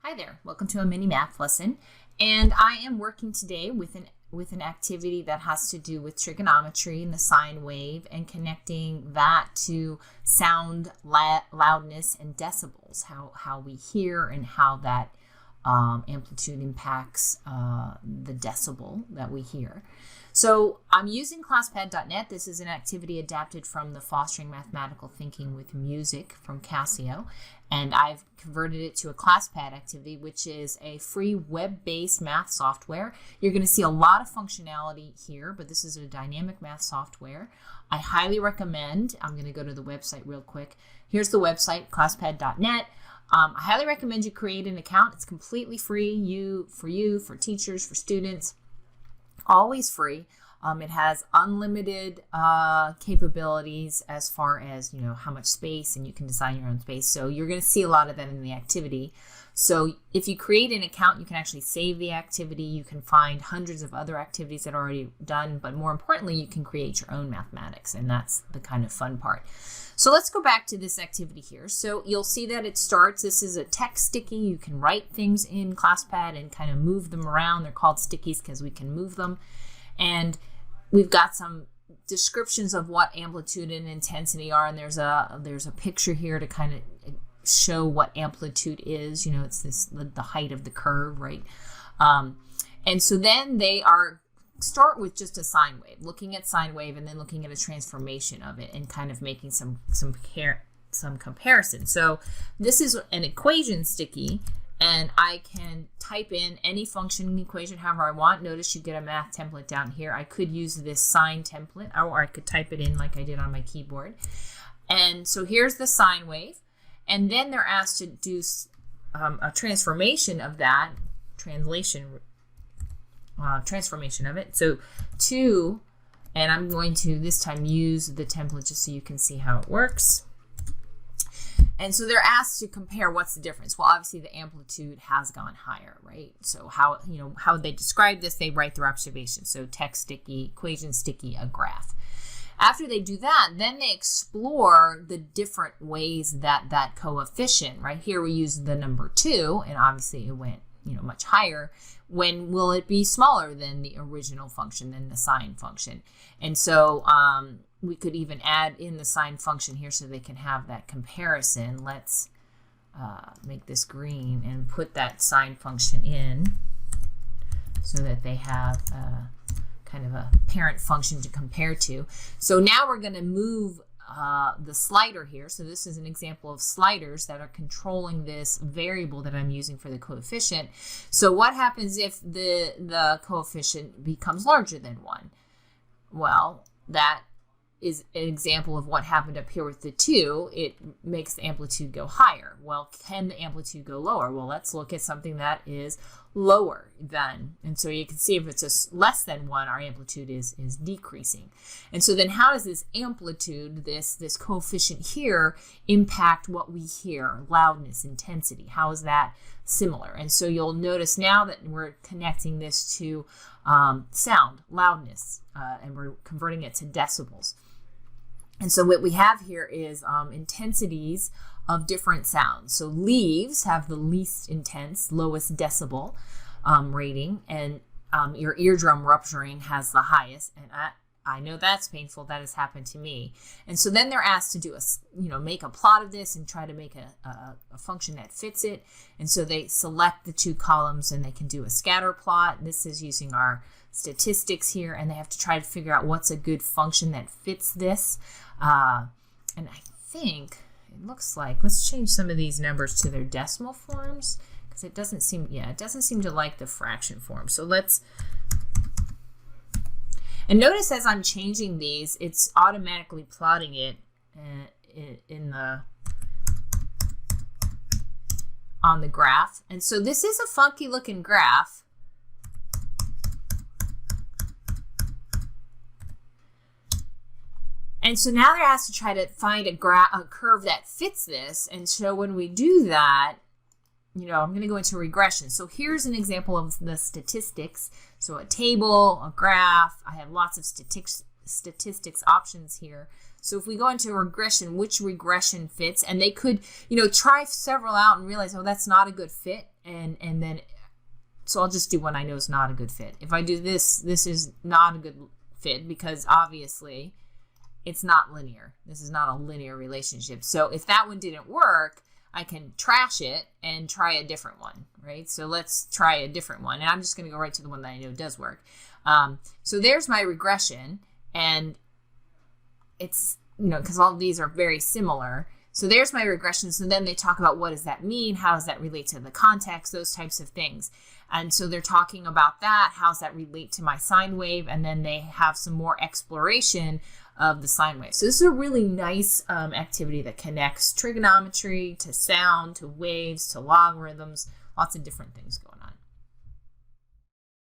Hi there, welcome to a mini math lesson, and I am working today with an activity that has to do with trigonometry and the sine wave and connecting that to sound, loudness, and decibels, how we hear and how that amplitude impacts the decibel that we hear. So I'm using ClassPad.net. This is an activity adapted from the Fostering Mathematical Thinking with Music from Casio, and I've converted it to a ClassPad activity, which is a free web-based math software. You're going to see a lot of functionality here, but this is a dynamic math software. I highly recommend, I'm going to go to the website real quick. Here's the website, ClassPad.net. I highly recommend you create an account. It's completely free for teachers, for students. Always free. It has unlimited capabilities as far as, how much space, and you can design your own space. So you're going to see a lot of that in the activity. So if you create an account, you can actually save the activity. You can find hundreds of other activities that are already done, but more importantly, you can create your own mathematics, and that's the kind of fun part. So let's go back to this activity here. So you'll see that it starts, this is a text sticky. You can write things in ClassPad and kind of move them around. They're called stickies because we can move them. And we've got some descriptions of what amplitude and intensity are, and there's a picture here to kind of show what amplitude is. It's the height of the curve, right? And so then they start with just a sine wave, looking at sine wave and then looking at a transformation of it and kind of making some comparison. So this is an equation sticky, and I can type in any function equation however I want. Notice you get a math template down here. I could use this sine template, or I could type it in like I did on my keyboard. And so here's the sine wave, and then they're asked to do a transformation of that, transformation of it. So and I'm going to this time use the template just so you can see how it works. And so they're asked to compare what's the difference. Well, obviously the amplitude has gone higher, right? So how they describe this, they write their observations. So text sticky, equation sticky, a graph. After they do that, then they explore the different ways that coefficient, right? Here we use the number 2, and obviously it went much higher. When will it be smaller than the original function, than the sine function? And so we could even add in the sine function here so they can have that comparison. Let's make this green and put that sine function in so that they have kind of a parent function to compare to. So now we're going to move the slider here. So this is an example of sliders that are controlling this variable that I'm using for the coefficient. So what happens if the coefficient becomes larger than 1? Well, that is an example of what happened up here with the 2. It makes the amplitude go higher. Well, can the amplitude go lower? Well, let's look at something that is lower than. And so you can see if it's less than 1, our amplitude is decreasing. And so then how does this amplitude, this coefficient here, impact what we hear, loudness, intensity? How is that similar? And so you'll notice now that we're connecting this to sound, loudness, and we're converting it to decibels. And so what we have here is intensities of different sounds. So leaves have the least intense, lowest decibel rating, and your eardrum rupturing has the highest. And I know that's painful. That has happened to me. And so then they're asked to do make a plot of this and try to make a function that fits it. And so they select the 2 columns and they can do a scatter plot. This is using our statistics here, and they have to try to figure out what's a good function that fits this. And I think it looks like, let's change some of these numbers to their decimal forms, because it doesn't seem to like the fraction form. So and notice as I'm changing these, it's automatically plotting it on the graph. And so this is a funky looking graph. And so now they're asked to try to find a curve that fits this. And so when we do that, I'm going to go into regression. So here's an example of the statistics. So a table, a graph. I have lots of statistics options here. So if we go into regression, which regression fits? And they could, try several out and realize, oh, that's not a good fit. And then, so I'll just do one I know is not a good fit. If I do this, this is not a good fit because obviously it's not linear. This is not a linear relationship. So if that one didn't work, I can trash it and try a different one, right? So let's try a different one. And I'm just going to go right to the one that I know does work. So there's my regression. And it's, because all of these are very similar. So there's my regression. So then they talk about what does that mean? How does that relate to the context? Those types of things. And so they're talking about that. How does that relate to my sine wave? And then they have some more exploration of the sine wave. So this is a really nice activity that connects trigonometry to sound, to waves, to logarithms, lots of different things going on.